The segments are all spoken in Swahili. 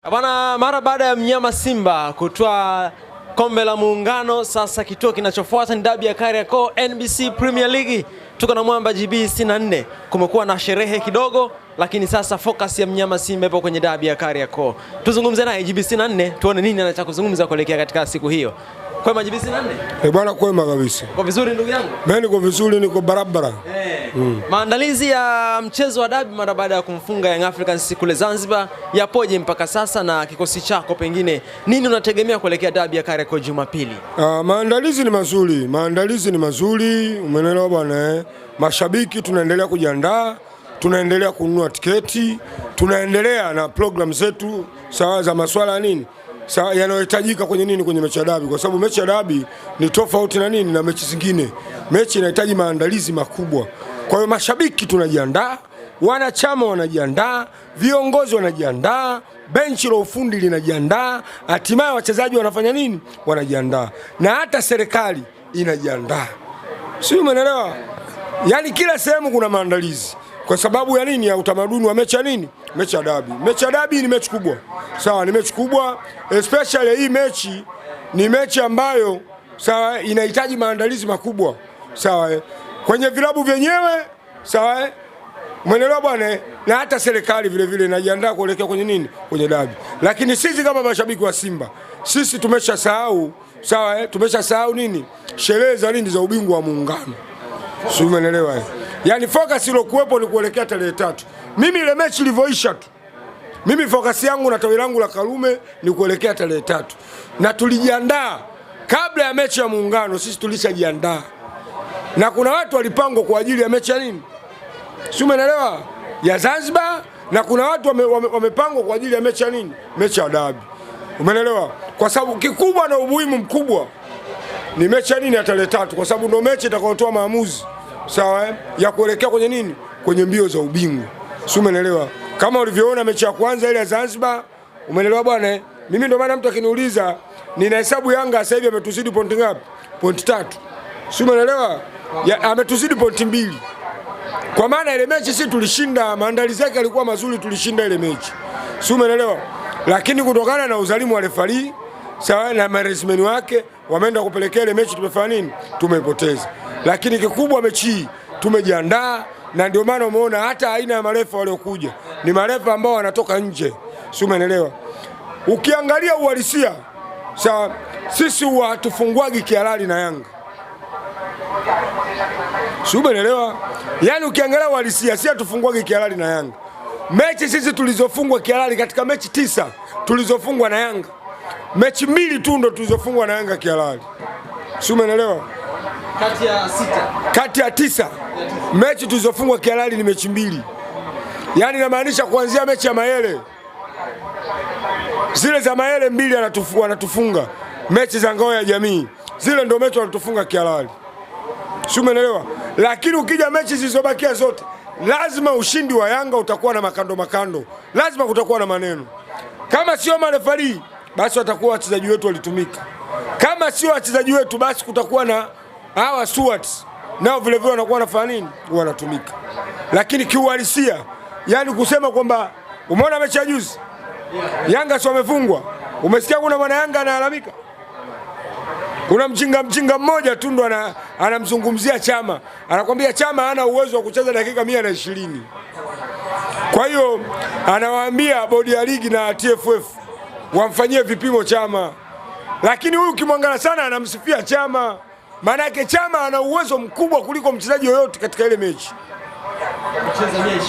Bwana, mara baada ya mnyama Simba kutoa kombe la Muungano, sasa kituo kinachofuata ni dabi ya Kariakoo NBC Premier League. Tuko na mwamba GB 64. Kumekuwa na sherehe kidogo, lakini sasa focus ya mnyama Simba ipo kwenye dabi ya Kariakoo. Tuzungumze naye GB 64, tuone nini anataka kuzungumza kuelekea katika siku hiyo. Kwema GB 64? Bwana kwema kabisa. Kwa vizuri ndugu yangu? Mimi niko vizuri, niko barabara. Maandalizi ya mchezo wa dabi mara baada ya kumfunga Young Africans kule Zanzibar yapoje mpaka sasa, na kikosi chako pengine nini unategemea kuelekea dabi ya Kariakoo Jumapili? Maandalizi ni mazuri, umeelewa bwana. Mashabiki tunaendelea kujiandaa, tunaendelea kununua tiketi, tunaendelea na program zetu sawa za masuala ya nini yanayohitajika kwenye mechi ya dabi, kwa sababu mechi ya dabi ni tofauti na mechi zingine. Mechi inahitaji maandalizi makubwa. Kwa hiyo mashabiki tunajiandaa, wanachama wanajiandaa, viongozi wanajiandaa, benchi la ufundi linajiandaa, hatimaye wachezaji wanafanya nini? Wanajiandaa, na hata serikali inajiandaa. Sio, umeelewa? Yaani kila sehemu kuna maandalizi kwa sababu ya nini? Ya utamaduni wa mechi ya nini? Mechi ya dabi. Mechi ya dabi ni mechi kubwa. Sawa, ni mechi kubwa, especially hii mechi ni mechi ambayo sawa inahitaji maandalizi makubwa. Sawa, kwenye vilabu vyenyewe, sawa, umeelewa bwana, na hata serikali vile vile inajiandaa kuelekea kwenye nini? Kwenye dabi. Lakini sisi kama mashabiki wa Simba, sisi tumeshasahau, sawa, tumeshasahau nini? Sherehe za nini za ubingwa wa Muungano. Sio, umeelewa? Yaani focus ile kuwepo ni kuelekea tarehe 3. Mimi ile mechi ilivyoisha tu, mimi focus yangu na tawi langu la Karume ni kuelekea tarehe 3. Na tulijiandaa kabla ya mechi ya Muungano, sisi tulishajiandaa. Na kuna watu walipangwa kwa ajili ya mechi ya nini? Sio, umeelewa? Ya Zanzibar, na kuna watu wamepangwa kwa ajili ya mechi ya nini? Mechi ya dabi. Umeelewa? Kwa sababu kikubwa na umuhimu mkubwa ni mechi ya nini ya tarehe 3, kwa sababu ndio mechi itakayotoa maamuzi sawa ya kuelekea kwenye nini? Kwenye mbio za ubingwa. Sio, umeelewa? Kama ulivyoona mechi ya kwanza ile ya Zanzibar, umeelewa bwana? Mimi ndio maana mtu akiniuliza ninahesabu Yanga sasa hivi ametuzidi pointi ngapi? Pointi 3. Sio, umeelewa? Ametuzidi pointi 2. Kwa maana ile mechi sisi tulishinda, maandalizi yake yalikuwa mazuri, tulishinda ile mechi. Sio, umeelewa? Lakini kutokana na uzalimu wa refari sawa na management wake wameenda kupelekea ile mechi tumefanya nini? Tumepoteza. Lakini kikubwa mechi hii tumejiandaa, na ndio maana umeona hata aina ya marefa waliokuja ni marefa ambao wanatoka nje. Sio, umeelewa? Ukiangalia uhalisia sawa, sisi hatufungwagi kihalali na Yanga. Sio, umeelewa? Yaani ukiangalia uhalisia sisi hatufungwagi kihalali na Yanga. Mechi sisi tulizofungwa kihalali katika mechi 9 tulizofungwa na Yanga, mechi 2 tu ndo tulizofungwa na Yanga kihalali. Sio, umeelewa? Kati ya 9 mechi tulizofungwa kihalali ni mechi 2. Yaani inamaanisha kuanzia mechi ya Mayele, zile za Mayele 2 anatufunga, mechi za Ngao ya Jamii zile ndio mechi wanatufunga kihalali. Sio, umeelewa? Lakini ukija mechi zilizobakia zote, lazima ushindi wa Yanga utakuwa na makando, lazima kutakuwa na maneno. Kama sio marefari, basi watakuwa wachezaji wetu walitumika. Kama sio wachezaji wetu, basi kutakuwa na hawa stewards nao vile vile wanakuwa wanafanya nini? Wanatumika. Lakini kiuhalisia, yani kusema kwamba umeona mechi ya juzi Yanga sio wamefungwa, umesikia kuna mwana Yanga analalamika? Kuna mjinga mmoja tu ndo anamzungumzia Chama, anakuambia Chama hana uwezo wa kucheza dakika 120. Kwa hiyo anawaambia bodi ya ligi na TFF wamfanyie vipimo Chama. Lakini huyu kimwangalia sana anamsifia Chama. Maana yake Chama ana uwezo mkubwa kuliko mchezaji yoyote katika ile mechi.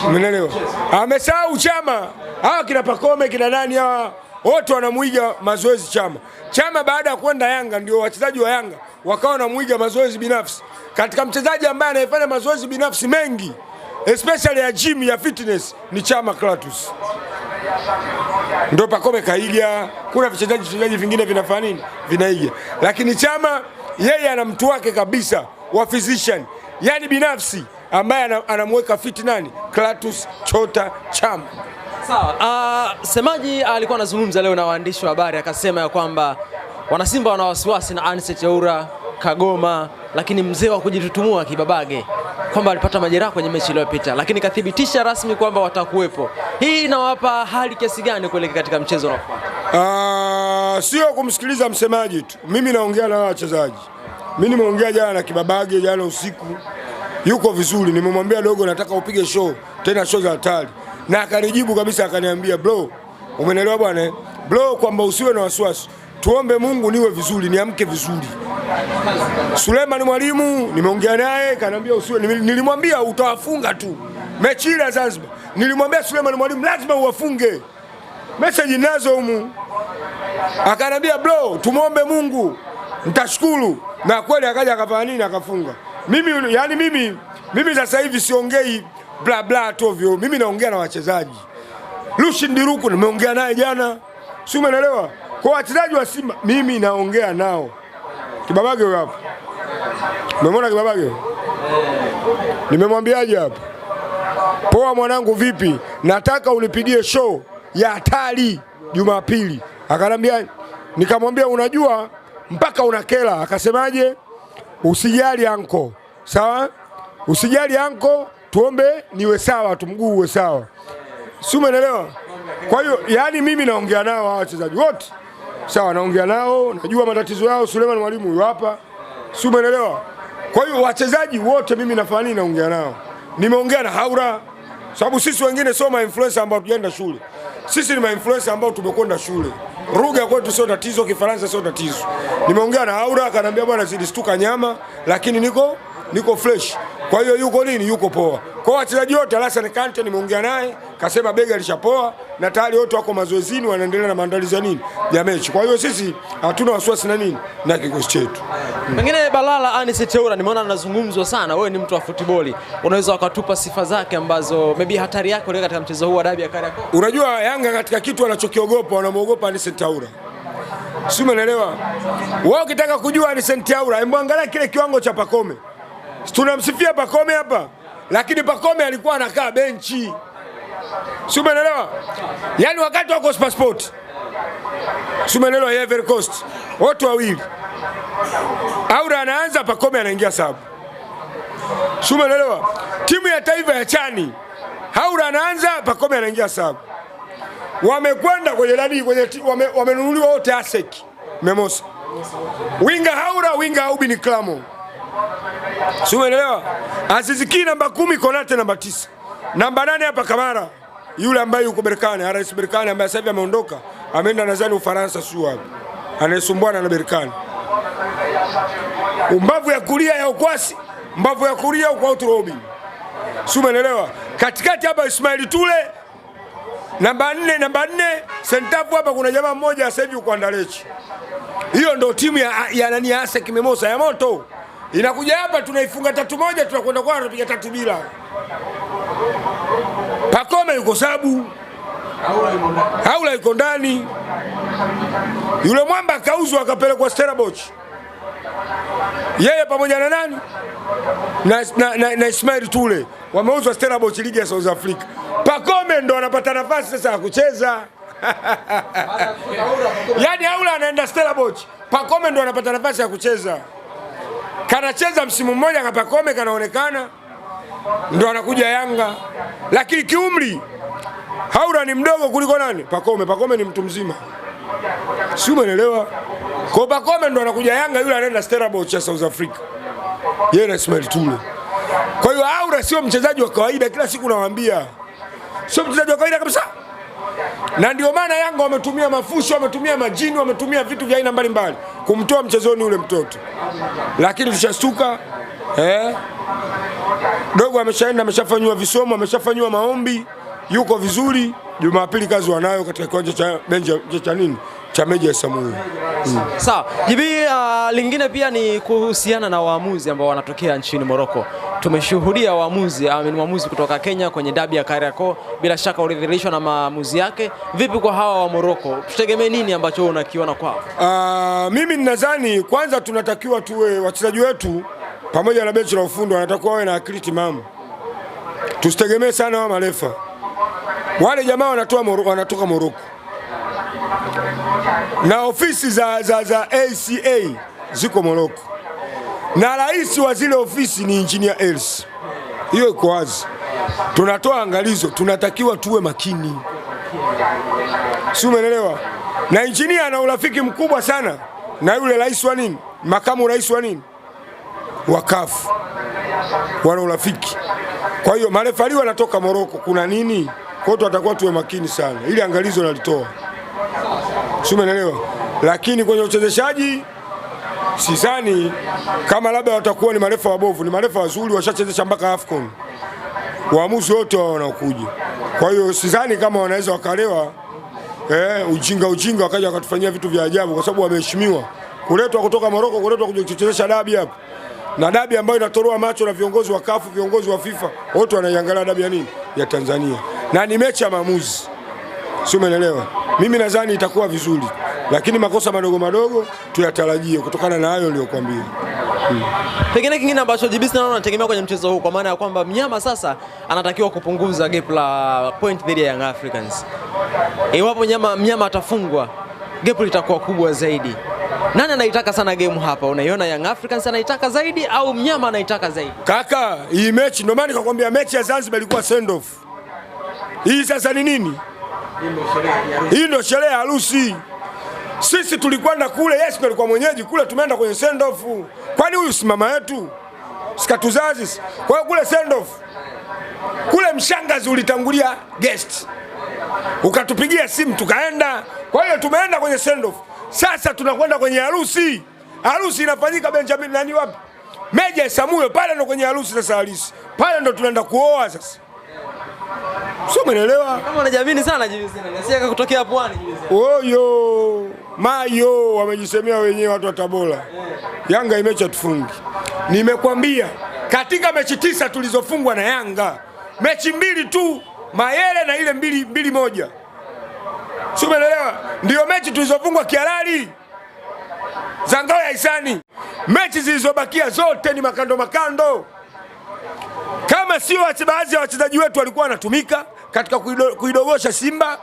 Umeelewa? Amesahau Chama. Hawa kina Pakome kina nani hawa wote wanamuiga mazoezi Chama. Chama baada ya kwenda Yanga ndio wachezaji wa Yanga wakawa wanamuiga mazoezi binafsi. Katika mchezaji ambaye anayefanya mazoezi binafsi mengi, especially ya gym ya fitness, ni Chama Clatous. Ndio Pakome kaiga, kuna vichezaji vingine vinafanya nini? Vinaiga. Lakini Chama yeye ana mtu wake kabisa wa physician, yani binafsi, ambaye anamweka fit nani? Clatous Chota Chama. Sawa. Semaji alikuwa anazungumza leo na waandishi wa habari, akasema ya kwamba wanasimba wana wasiwasi na Anicet Yaura Kagoma, lakini mzee wa kujitutumua Kibabage kwamba alipata majeraha kwenye mechi iliyopita, lakini kathibitisha rasmi kwamba watakuwepo. Hii inawapa hali kiasi gani kuelekea katika mchezo unaofuata? Sio kumsikiliza msemaji tu. Mimi naongea na wachezaji. Mimi nimeongea jana na Kibabage jana usiku. Yuko vizuri, nimemwambia dogo nataka upige show, tena show za hatari. Na akanijibu kabisa akaniambia bro, umeelewa bwana? Bro, kwamba usiwe na wasiwasi. Tuombe Mungu niwe vizuri, niamke vizuri. Suleiman Mwalimu nimeongea naye, kaniambia usiwe, nilimwambia utawafunga tu. Mechi ile ya Zanzibar. Nilimwambia Suleiman Mwalimu lazima uwafunge. Message nazo humu. Akaniambia bro, tumuombe Mungu. Nitashukuru. Na kweli akaja akafanya nini akafunga. Mimi sasa hivi siongei bla bla tovyo. Mimi naongea na wachezaji. Rushin Diruku nimeongea naye jana. Si umeelewa? Kwa wachezaji wa Simba mimi naongea nao. Kibabage huyo hapa. Umemwona Kibabage? Nimemwambiaje hapa? Poa mwanangu vipi? Nataka unipigie show ya hatari Jumapili. Akanambia, nikamwambia unajua mpaka unakela. Akasemaje? Usijali anko. Sawa? Usijali anko, tuombe niwe sawa, tumguu uwe sawa. Si umeelewa? Kwa hiyo yani mimi naongea nao wachezaji wote. Sawa, naongea nao, najua matatizo yao. Suleiman Mwalimu huyo hapa. Si umeelewa? Kwa hiyo wachezaji wote mimi nafanya nini naongea nao. Nimeongea na Haura sababu sisi wengine sio ma-influencer ambao tujaenda shule. Sisi ni ma-influencer ambao tumekwenda shule. Lugha kwetu sio tatizo, Kifaransa sio tatizo. Nimeongea na Haura akaniambia bwana zilistuka nyama lakini niko fresh. Kwa hiyo yuko nini? Yuko poa. Kwa wachezaji wote Alassane Kante nimeongea naye, kasema bega lishapoa na tayari wote wako mazoezini wanaendelea na maandalizi ya nini? Ya mechi. Kwa hiyo sisi hatuna wasiwasi na nini? Na kikosi chetu. Pengine Balala Anis Teura nimeona anazungumzwa sana. Wewe ni mtu wa futiboli. Unaweza ukatupa sifa zake ambazo maybe hatari yake katika mchezo huu wa dabi ya Kariakoo? Unajua Yanga katika kitu wanachokiogopa wanamuogopa Anis Teura. Si umeelewa? Wao ukitaka kujua Anis Teura, hebu angalia kile kiwango cha Pacome. Tunamsifia Pacome hapa, lakini Pacome alikuwa anakaa benchi. Si umeelewa? Yaani wakati wako Super Sport. Si umeelewa Ivory Coast. Wote wawili. Aura anaanza, Pacome anaingia sabu. Si umeelewa? Timu ya taifa ya Chani. Aura anaanza, Pacome anaingia sabu. Wamekwenda kwenye nani wamenunuliwa wote ASEC. Memosa. Winga Haura, winga Aubi ni Klamo. Si umeelewa? Aziz Ki namba 10, Konate namba 9. Namba 8 hapa Kamara. Yule ambaye yuko Berkane, RS Berkane ambaye sasa hivi ameondoka, ameenda nadhani Ufaransa sio hapo. Anayesumbuana na Berkane. Mbavu ya kulia ya Okwasi, mbavu ya kulia kwa Uturobi. Si umeelewa? Katikati hapa Ismail Tule namba 4, sentafu hapa kuna jamaa mmoja sasa hivi yuko Andalechi. Hiyo ndio timu ya nani ya ASEC Memosa ya moto. Inakuja hapa tunaifunga 3-1 tunakwenda kwa tunapiga 3-0. Pacome yuko sabu. Haula yuko ndani. Yule mwamba kauzwa akapelekwa Stellenbosch. Yeye pamoja na nani? Na Ismail Tule wameuzwa Stellenbosch ligi ya South Africa. Pacome ndo anapata nafasi sasa ya kucheza. Yaani Haula anaenda Stellenbosch, Pacome ndo anapata nafasi ya kucheza. Kanacheza msimu mmoja kwa Pacome kanaonekana ndo anakuja Yanga. Lakini kiumri Haura ni mdogo kuliko nani? Pacome ni mtu mzima. Si umeelewa? Kwa Pacome ndo anakuja Yanga, yule anaenda Stellenbosch ya South Africa. Yeye na Ismail Tule. Kwa hiyo Haura sio mchezaji wa kawaida, kila siku nawaambia. Sio mchezaji wa kawaida kabisa. Na ndio maana Yanga wametumia mafusho, wametumia majini, wametumia vitu vya aina mbalimbali kumtoa mchezoni ule mtoto. Lakini tushashtuka dogo ameshaenda, ameshafanywa visomo, ameshafanywa maombi, yuko vizuri. Jumapili kazi wanayo katika kiwanja cha Meja Samuel. Sawa. Jibi lingine pia ni kuhusiana na waamuzi ambao wanatokea nchini Morocco. Tumeshuhudia waamuzi kutoka Kenya kwenye dabi ya Kariakoo, bila shaka uridhishwa na maamuzi yake. Vipi kwa hawa wa Morocco? Tutegemee nini ambacho unakiona kwao? Mimi ninadhani kwanza tunatakiwa tuwe wachezaji wetu pamoja na benchi la ufundi wanatakiwa wawe na akili timamu. Tusitegemee sana wa marefa. Wale jamaa wanatoka Morocco. Na ofisi za ACA ziko Morocco. na rais wa zile ofisi ni Engineer Hersi. Hiyo iko wazi. Tunatoa angalizo, tunatakiwa tuwe makini. Si umeelewa? Na engineer ana urafiki mkubwa sana na yule rais wa nini? Makamu rais wa nini? Wa CAF. Wana urafiki. Kwa hiyo marefali wanatoka Morocco, kuna nini? Kwa hiyo tutakuwa tuwe makini sana. Ili angalizo nalitoa. Si umeelewa? Lakini kwenye uchezeshaji sidhani kama labda watakuwa ni marefa wabovu, ni marefa wazuri, washachezesha mpaka AFCON. Waamuzi wote wao wanakuja. Kwa hiyo sidhani kama wanaweza wakalewa ujinga wakaja wakatufanyia vitu vya ajabu, kwa sababu wameheshimiwa. Kuletwa kutoka Morocco, kuletwa kuja kuchezesha dabi hapa. Na dabi ambayo inatoroa macho na viongozi wa CAF, viongozi wa FIFA, wote wanaiangalia dabi ya nini? Ya Tanzania. Na ni mechi ya maamuzi. Sio, umeelewa? Mimi nadhani itakuwa vizuri. Lakini makosa madogo madogo tuyatarajie kutokana na hayo niliyokuambia. Pengine kingine ambacho JB naona anategemea kwenye mchezo huu, kwa maana ya kwamba Mnyama sasa anatakiwa kupunguza gap la point dhidi ya Young Africans. Iwapo Mnyama atafungwa, gap litakuwa kubwa zaidi. Nani anaitaka sana game hapa? Unaiona Young Africans anaitaka zaidi au Mnyama anaitaka zaidi? Kaka, hii mechi ndio maana nikakwambia mechi ya Zanzibar ilikuwa send off. Hii sasa ni nini? Hii ndio sherehe ya harusi. Sisi tulikwenda kule, yes tulikuwa mwenyeji kule, tumeenda kwenye send off. Kwani huyu si mama yetu? Sikatuzazi. Kwa hiyo kule send off. Kule mshangazi ulitangulia guest. Ukatupigia simu tukaenda. Kwa hiyo tumeenda kwenye send off. Sasa tunakwenda kwenye harusi. Harusi inafanyika Benjamin nani wapi? Meja Samuel pale ndo kwenye harusi sasa harusi. Pale ndo tunaenda kuoa sasa. Sio, umeelewa? Kama unajiamini sana JB Sina. Nasikia kutokea Pwani JB Sina. Oyo, mayo wamejisemea wenyewe watu wa Tabora. Yanga imecha tufungi. Nimekwambia katika mechi 9 tulizofungwa na Yanga, mechi 2 tu Mayele na ile 2-1. Sio, umeelewa? Ndio mechi tulizofungwa kihalali. Zangao ya Isani. Mechi zilizobakia zote ni makando. Kama sio baadhi ya wachezaji wetu walikuwa wanatumika katika kuidogosha Simba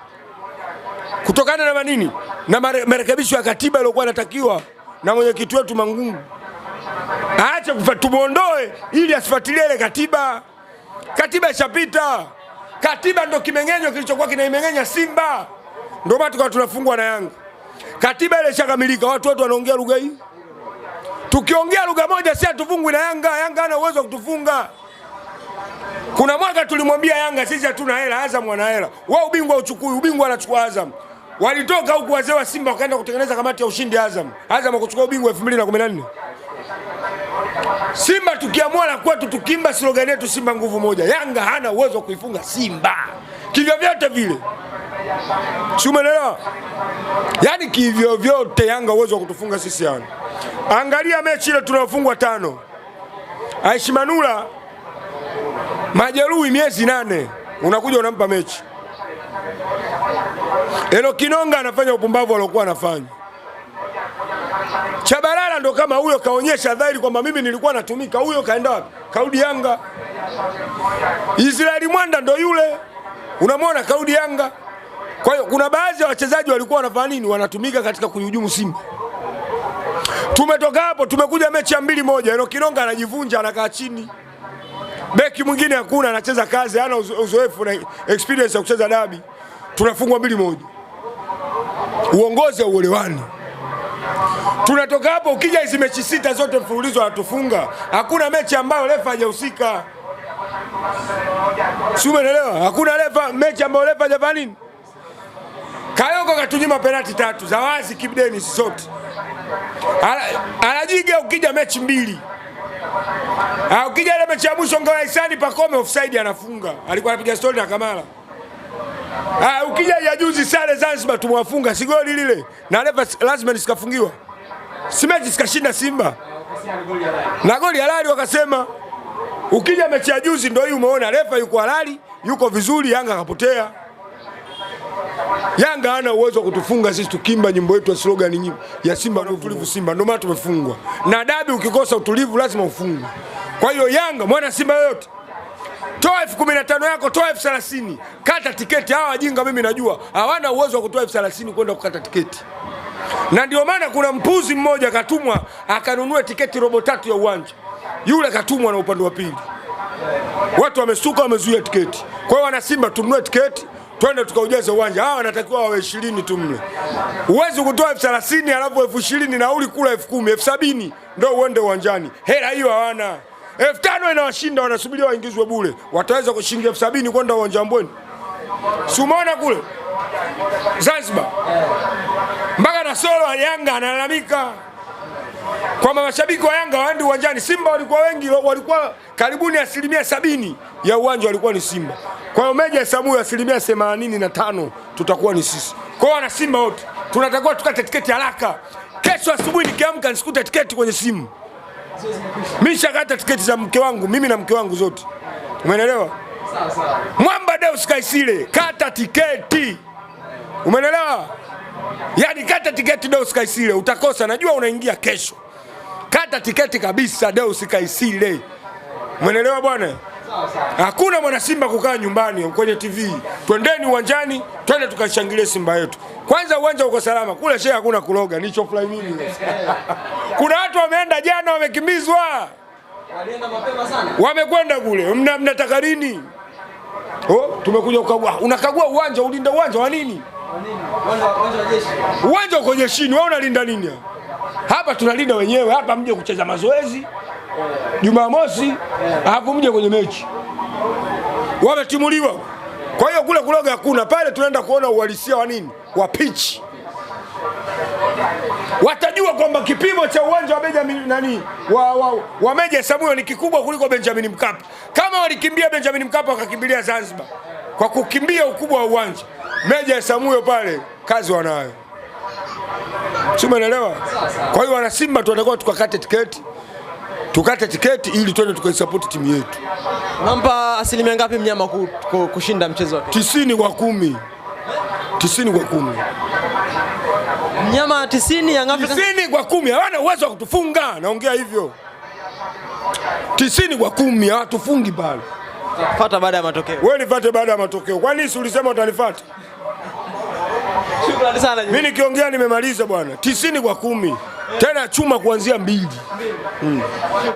kutokana na manini na marekebisho ya katiba iliyokuwa inatakiwa na mwenyekiti wetu Mangungu. Aache tumuondoe ili asifuatilie ile katiba. Katiba ishapita. Katiba ndio kimeng'enyo kilichokuwa kinaimeng'enya Simba. Ndio maana tukawa tunafungwa na Yanga. Katiba ile ishakamilika, watu wote wanaongea lugha hii. Tukiongea lugha moja si atufungwi na Yanga. Yanga hana uwezo wa kutufunga. Kuna mwaka tulimwambia Yanga sisi hatuna hela, Azam wana hela. Wao ubingwa uchukui, ubingwa anachukua Azam. Walitoka huku wazee wa Simba wakaenda kutengeneza kamati ya ushindi Azam. Azam akuchukua ubingwa 2014. Simba tukiamua la kwetu tukimba slogan yetu Simba nguvu moja. Yanga hana uwezo wa kuifunga Simba. Kivyo vyote vile. Si umeelewa? Yaani kivyo vyote Yanga uwezo wa kutufunga sisi hana. Angalia mechi ile tunafungwa 5. Aishi Manula majeruhi miezi 8, unakuja unampa mechi. Elo Kinonga anafanya upumbavu aliokuwa anafanya. Chabalala ndo kama huyo kaonyesha dhahiri kwamba mimi nilikuwa natumika, huyo kaenda wapi? Kaudi Yanga. Israeli Mwanda ndo yule. Unamwona kaudi Yanga. Kwa hiyo kuna baadhi ya wachezaji walikuwa wanafanya nini? Wanatumika katika kuhujumu Simba. Tumetoka hapo tumekuja mechi ya 2-1. Elo Kinonga anajivunja anakaa chini. Beki mwingine hakuna, anacheza kazi, hana uzoefu na experience ya kucheza dabi. Tunafungwa 2-1. Uongozi hauelewani. Tunatoka hapo ukija hizo mechi 6 zote mfululizo hatufunga. Hakuna mechi ambayo refa hajahusika. Si umeelewa? Hakuna refa mechi ambayo refa hajafanya nini? Kayoko katunyima penalti 3 za wazi kibdeni sote. Anajiga ukija mechi 2. Ukija ile mechi ya mwisho Ngao ya Isani Pakome offside anafunga. Alikuwa anapiga story na Kamara. Ukija ya juzi sare Zanzibar tumwafunga si goli lile. Na refa lazima nisikafungiwa. Si mechi sikashinda Simba. Na goli halali wakasema. Ukija mechi ya juzi ndio hii umeona refa yuko halali, yuko vizuri, Yanga akapotea. Yanga hana uwezo wa kutufunga sisi tukimba nyimbo yetu ya slogan nyimbo ya Simba na utulivu Simba, ndio maana tumefungwa. Na dabi ukikosa utulivu lazima ufungwe. Kwa hiyo Yanga mwana Simba yote, toa 15,000 yako, toa 30,000, kata tiketi. Hawa wajinga mimi najua hawana uwezo wa kutoa 30,000 kwenda kukata tiketi. Na ndio maana kuna mpuzi mmoja katumwa akanunua tiketi robo 3 ya uwanja. Yule katumwa na upande wa pili. Watu wamesuka wamezuia tiketi. Kwa hiyo wana Simba tununue tiketi, twende tukaujaze uwanja. Hawa wanatakiwa wawe 20 tu mle. Uwezi kutoa 30,000 alafu 20,000 nauli kula 10,000, 70,000 ndio uende uwanjani. Hela hiyo hawana. 5,000 inawashinda, wanasubiri waingizwe bure. Wataweza kushingia 70,000 kwenda uwanja Mbweni. Si umeona kule Zanzibar? Mpaka na Solo wa Yanga analalamika kwa mashabiki wa Yanga waende uwanjani. Simba walikuwa wengi, walikuwa karibuni 70% ya uwanja walikuwa ni Simba. Kwa hiyo Meja Samuel 85% tutakuwa ni sisi. Kwa hiyo wana Simba wote tunatakiwa tukate tiketi haraka. Kesho asubuhi nikiamka nisikute tiketi kwenye simu. Mimi nishakata tiketi za mke wangu, mimi na mke wangu zote. Umeelewa? Sawa sawa. Mwamba Deus Kaisile, kata tiketi. Umeelewa? Yaani kata tiketi Deus Kaisile, utakosa, najua unaingia kesho. Kata tiketi kabisa Deus Kaisile. Umeelewa bwana? Sawa sawa. Hakuna mwana Simba kukaa nyumbani kwenye TV. Twendeni uwanjani, twende tukashangilie Simba yetu. Kwanza uwanja uko salama. Kule shehe hakuna kuloga, nicho fly mimi. Kuna watu wameenda jana wamekimbizwa. Walienda mapema sana. Wamekwenda kule. Mnataka nini? Oh, tumekuja kukagua. Unakagua uwanja, ulinda uwanja wa nini? Wa nini? Uwanja wa jeshi. Uwanja uko jeshini, wewe unalinda nini hapa? Tunalinda wenyewe. Hapa mje kucheza mazoezi Jumamosi, alafu mje kwenye mechi. Wametimuliwa. Kwa hiyo kule kuloga hakuna. Pale tunaenda kuona uhalisia wa nini? Wa pitch. Watajua kwamba kipimo cha uwanja wa Benjamin wa Meja Samuel ni kikubwa kuliko Benjamin Mkapa. Kama walikimbia Benjamin Mkapa wakakimbilia Zanzibar kwa kukimbia ukubwa wa uwanja, Meja Samuel pale kazi wanayo. Umeelewa? Kwa hiyo wana Simba tunatakiwa tukakate tiketi. Tukate tiketi ili twende tukaisupport timu yetu. Unampa asilimia ngapi mnyama kushinda mchezo wake? 90 kwa 10. 90 kwa 10. Mnyama 90 Young Africa 90 kwa 10 hawana uwezo wa kutufunga, naongea hivyo. 90 kwa 10 hawatufungi pale. Fuata baada ya matokeo. Wewe nifuate baada ya matokeo. Kwa nini ulisema utanifuata? Shukrani sana. Mimi nikiongea nimemaliza bwana. 90 kwa 10. Tena chuma kuanzia 2.